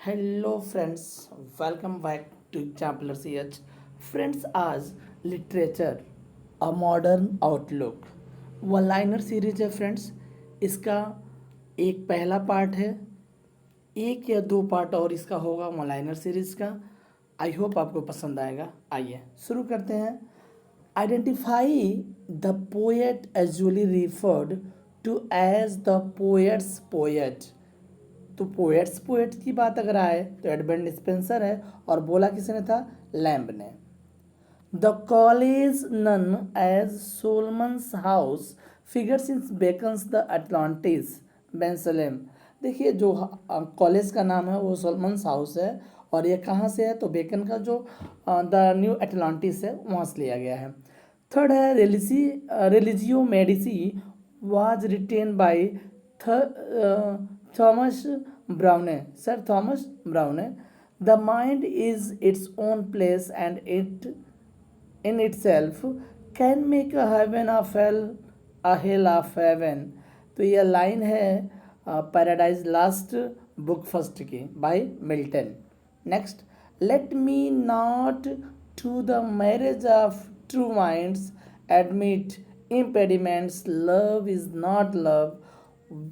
Hello friends, welcome back to exemplar ch। Friends, आज literature a modern outlook one liner series है friends. इसका एक पहला part है, एक या दो पार्ट और इसका होगा वन लाइनर सीरीज का। आई होप आपको पसंद आएगा। आइए शुरू करते हैं। Identify the poet usually referred to as the poet's poet. तो पोएट्स पोएट की बात अगर आए तो एडमंड स्पेंसर है, और बोला किसने था? लैम्ब ने। The college known as Solomon's House figures in Bacon's the Atlantis Bensalem. देखिए, जो कॉलेज का नाम है वो सोलमन्स हाउस है, और ये कहाँ से है? तो बेकन का जो द न्यू अटलांटिस है वहाँ से लिया गया है। थर्ड है religio Medici was written by Thomas Browne. Sir Thomas Browne. The mind is its own place and it in itself can make a heaven of hell, a hell of heaven। तो यह line है Paradise Lost book first की by Milton. Next, let me not to the marriage of true minds admit impediments, love is not love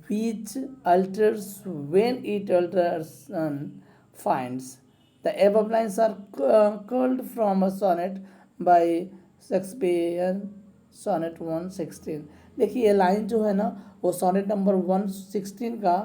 which alters when it alteration finds। The above lines are culled from a sonnet by Shakespeare, sonnet 116। देखिए, ये line जो है ना वो sonnet number 116 का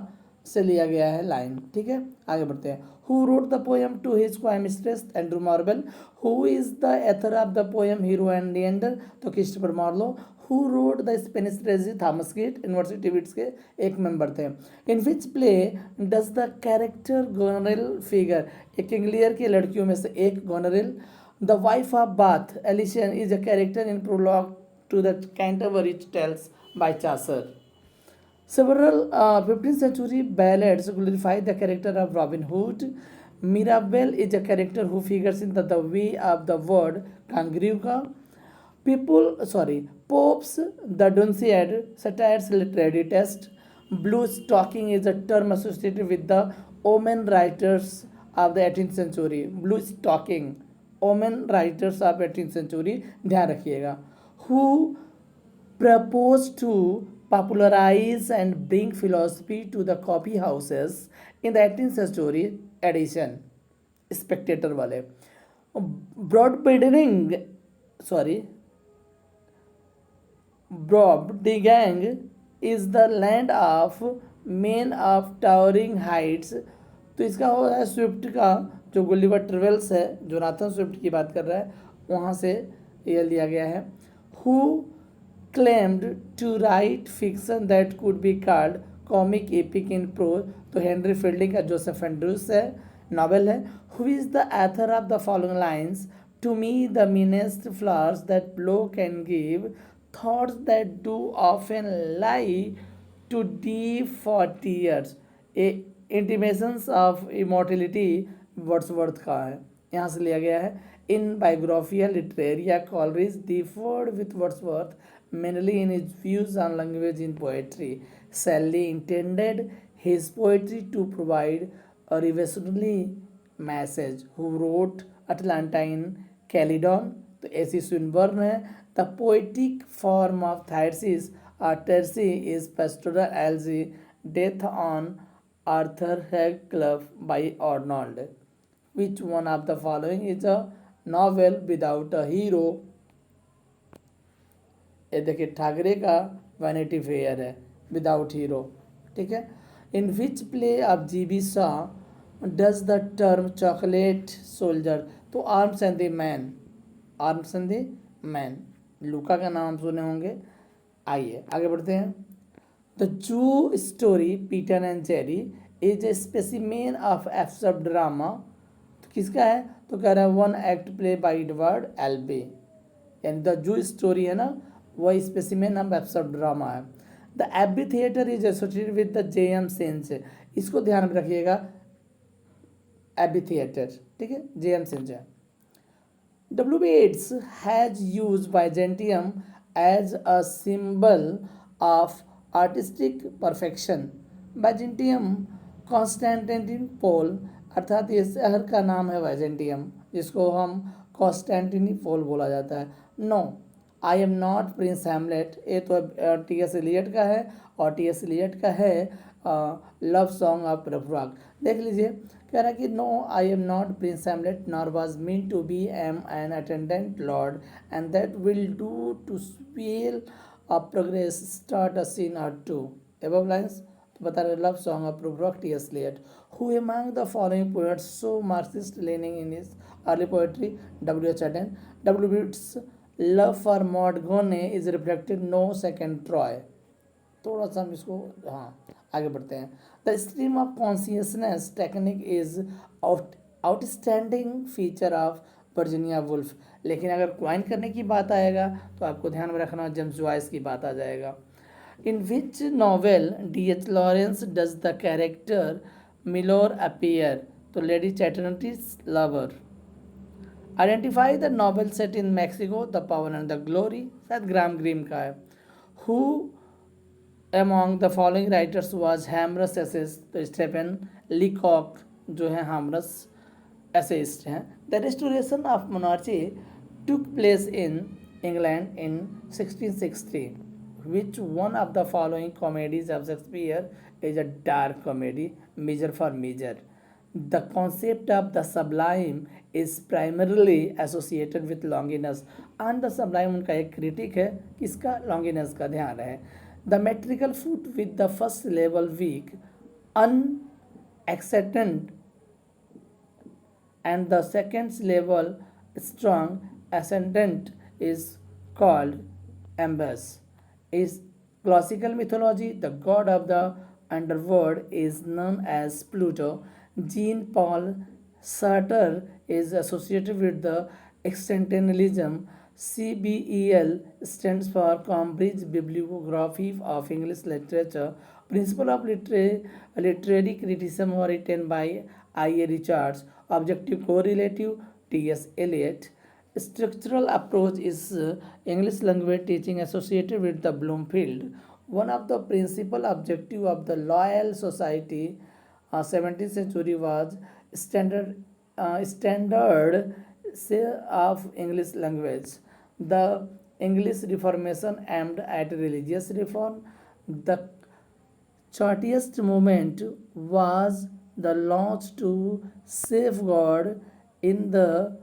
से लिया गया है लाइन। ठीक है, आगे बढ़ते हैं। Who wrote the poem to his coy mistress Andrew Marvell. Who is the author of the poem Hero and Leander. तो Christopher Marlowe. Who wrote the Spanish tragedy. Thomas Kyd, university wits के एक member थे। In which play does the character Goneril figure. एक King Lear की लड़कियों में से एक Goneril. The wife of Bath, Elysian, is a character in prologue to the Canterbury Tales by Chaucer. Several 15th century ballads glorify the character of Robin Hood. Mirabelle is a character who figures in the way of the word congruga. Pope's The Dunciad satires literary test. Blue stocking is a term associated with the omen writers of the 18th century. Blue stocking, women writers of 18th century, ध्यान रखिएगा। Who proposed to popularize and bring philosophy to the coffee houses in the 18th century edition, spectator वाले। Brobdingnag Brobdingnag is the land of men of towering heights. तो इसका हो रहा है Swift का जो गुलिवर ट्रेवल्स है, जोनाथन स्विफ्ट की बात कर रहा है, वहाँ से यह लिया गया है। Who claimed to write fiction that could be called comic epic in prose. तो हेनरी फील्डिंग का जोसेफ एंड्रूस है, नॉवेल है। Who is the author of the following lines. To me the meanest flowers that blow can give thoughts that do often lie too deep for tears. Intimations of immortality Wordsworth का है, यहाँ से लिया गया है। In Biographia Literaria Coleridge differed with Wordsworth mainly in his views on language in poetry. Shelley intended his poetry to provide a revelationary message. Who wrote Atalanta in Calydon. तो AC Swinburne है। The poetic form of Thyrsis और टर्सी is pastoral elegy. Death on Arthur Heathcliff by Arnold. Which one of the following is a novel without a hero? ये देखिए, Thackeray का vanity fair है, without hero. ठीक है। In which play of GB Shaw does the term chocolate soldier. तो arms and the man, arms and the man, Louka का नाम सुने होंगे। आइए आगे बढ़ते हैं। The Jew story Peter and Jerry is a specimen of absurd drama। तो किसका है? तो कह रहा है one act play by Edward Albee. यानी द जू स्टोरी है ना, वह स्पेसिमेन ऑफ एब्सर्ड ड्रामा है। The Abbey theatre is associated with the JM Synge. इसको ध्यान में रखिएगा, एबी थिएटर। ठीक है, जेएम सेंस है। W. Yeats has used Byzantium as a symbol of artistic perfection। Byzantium, Constantinople अर्थात इस शहर का नाम है वाइजेंटियम, जिसको हम कॉन्स्टेंटिनोपल बोला जाता है। No, I am not Prince Hamlet, ये तो टी एस एलियट का है, और टी एस एलियट का है लव सॉन्ग ऑफ रफ्राक। देख लीजिए, कह रहा है कि no I am not Prince Hamlet nor was meant to be am an attendant lord and that will do to swell a progress start a scene or two. Above lines तो बता रहे love song of Prufrock T S Eliot. Who among the following poets so Marxist leaning in his early poetry? W. H. Auden. W. B's love for Maud Gonne is reflected no second Troy. थोड़ा सा हम इसको, हाँ आगे बढ़ते हैं। The stream of consciousness technique is outstanding feature of Virginia Woolf. लेकिन अगर क्वाइन करने की बात आएगा तो आपको ध्यान में रखना जेम्स जॉयस की बात आ जाएगा। In which novel D H Lawrence does the character Mellors appear? तो lady Chatterley's lover. Identify the novel set in Mexico, the power and the glory, शायद ग्राम ग्रीम का है। Who among the following writers was Hamrus essayist? तो Stephen Leacock जो है humorous essayist हैं। The restoration of monarchy took place in England in 1660. Which one of the following comedies of Shakespeare is a dark comedy? Measure for Measure. The concept of the sublime is primarily associated with Longinus. And the sublime उनका एक critic है, किसका? Longinus का, ध्यान रहे। The metrical foot with the first syllable weak, unaccented, and the second syllable strong ascendant is called ambus. Is classical mythology, the god of the underworld is known as Pluto. Jean-Paul Sartre is associated with the existentialism. CBEL stands for Cambridge Bibliography of English Literature. Principle of literary criticism were written by I.A. Richards. Objective correlative T.S. Eliot. Structural approach is English language teaching associated with the Bloomfield. One of the principal objective of the Loyal Society 17th century was standard of English language. The English Reformation aimed at religious reform. The shortest movement was the launch to safeguard in the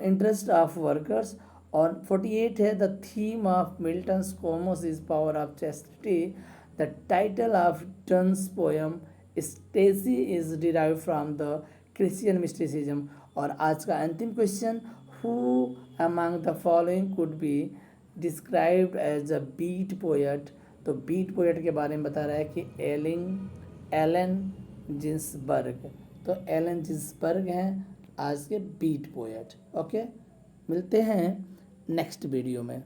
interest of workers. On 48 है the theme of Milton's Comus is Power of Chastity. The title of Donne's poem Ecstasie is derived from the Christian mysticism. और आज का अंतिम question, who among the following could be described as a beat poet? तो beat poet के बारे में बता रहा है कि एलन जिन्सबर्ग। तो एलन जिन्सबर्ग हैं आज के बीट पोएट। ओके, मिलते हैं नेक्स्ट वीडियो में।